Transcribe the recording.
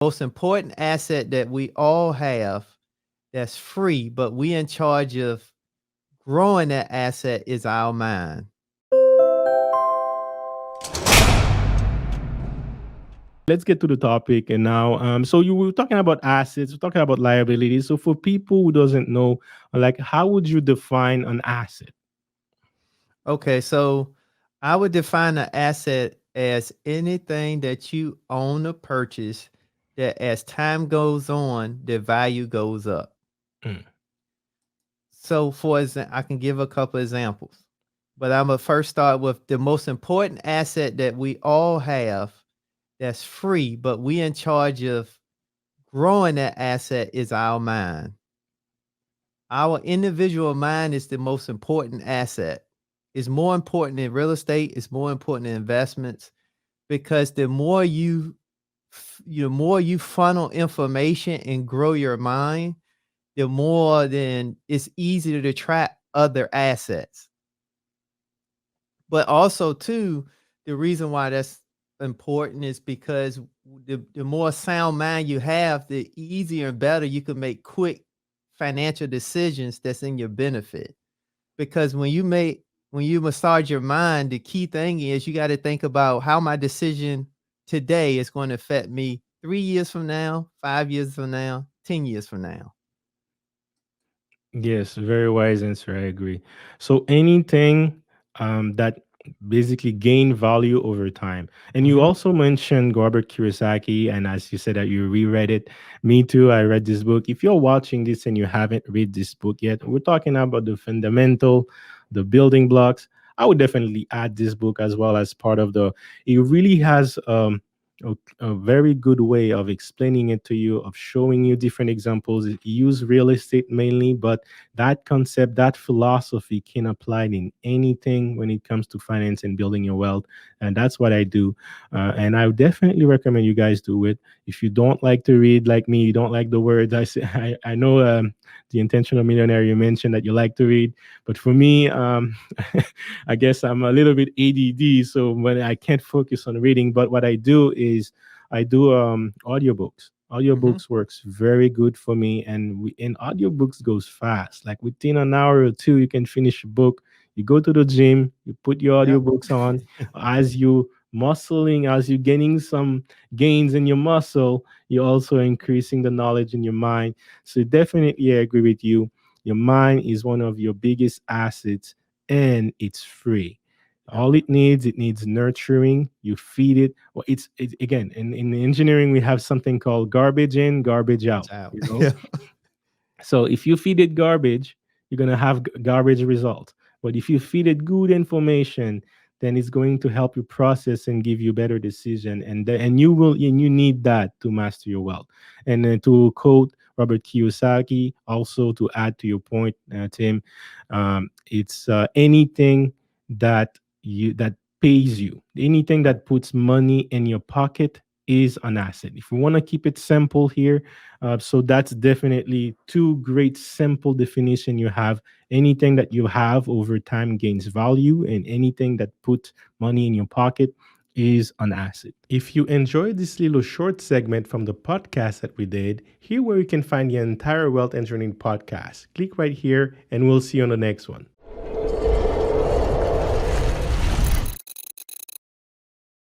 Most important asset that we all have that's free, but we in charge of growing that asset is our mind. Let's get to the topic. And now, so you were talking about assets, we're talking about liabilities. So for people who doesn't know, like, how would you define an asset? Okay, so I would define an asset as anything that you own or purchase that as time goes on, the value goes up. Mm. So for example, I can give a couple examples, but I'm gonna first start with the most important asset that we all have that's free, but we in charge of growing that asset is our mind. Our individual mind is the most important asset. It's more important than real estate. It's more important than investments because the more you funnel information and grow your mind, the more then it's easier to track other assets. But also too, the reason why that's important is because the more sound mind you have, the easier and better you can make quick financial decisions that's in your benefit. Because when you massage your mind, the key thing is you got to think about how my decision today is going to affect me 3 years from now, 5 years from now, 10 years from now. Yes, very wise answer. I agree. So anything that basically gain value over time. And you Mhm. also mentioned Robert Kiyosaki, and as you said that you reread it. Me too. I read this book. If you're watching this and you haven't read this book yet, we're talking about the fundamental, the building blocks. I would definitely add this book as well as part of the. It really has a very good way of explaining it to you, of showing you different examples. It use real estate mainly, but that concept, that philosophy can apply in anything when it comes to finance and building your wealth. And that's what I do. And I would definitely recommend you guys do it. If you don't like to read like me, you don't like the words, I know the Intentional Millionaire, you mentioned that you like to read. But for me, I guess I'm a little bit ADD, so when I can't focus on reading, but what I do is I do audiobooks. Mhm. Audiobooks works very good for me, and audiobooks goes fast. Like within an hour or two, you can finish a book. You go to the gym, you put your Yep. audiobooks on as you muscling, as you gaining some gains in your muscle, you're also increasing the knowledge in your mind. So definitely I agree with you. Your mind is one of your biggest assets, and it's free. Yep. All it needs nurturing. You feed it. Well, it's again in engineering we have something called garbage in, garbage Garbage out. out. You know, Yeah. so if you feed it garbage, you're gonna have garbage results. But if you feed it good information, then it's going to help you process and give you better decision. And you need that to master your wealth. And to quote Robert Kiyosaki, also to add to your point, Tim, it's anything that pays you, anything Right. that puts money in your pocket is an asset. If we want to keep it simple here, so that's definitely two great simple definition you have. Anything that you have over time gains value, and anything that puts money in your pocket is an asset. If you enjoyed this little short segment from the podcast that we did, here where you can find the entire Wealth Engineering podcast. Click right here and we'll see you on the next one.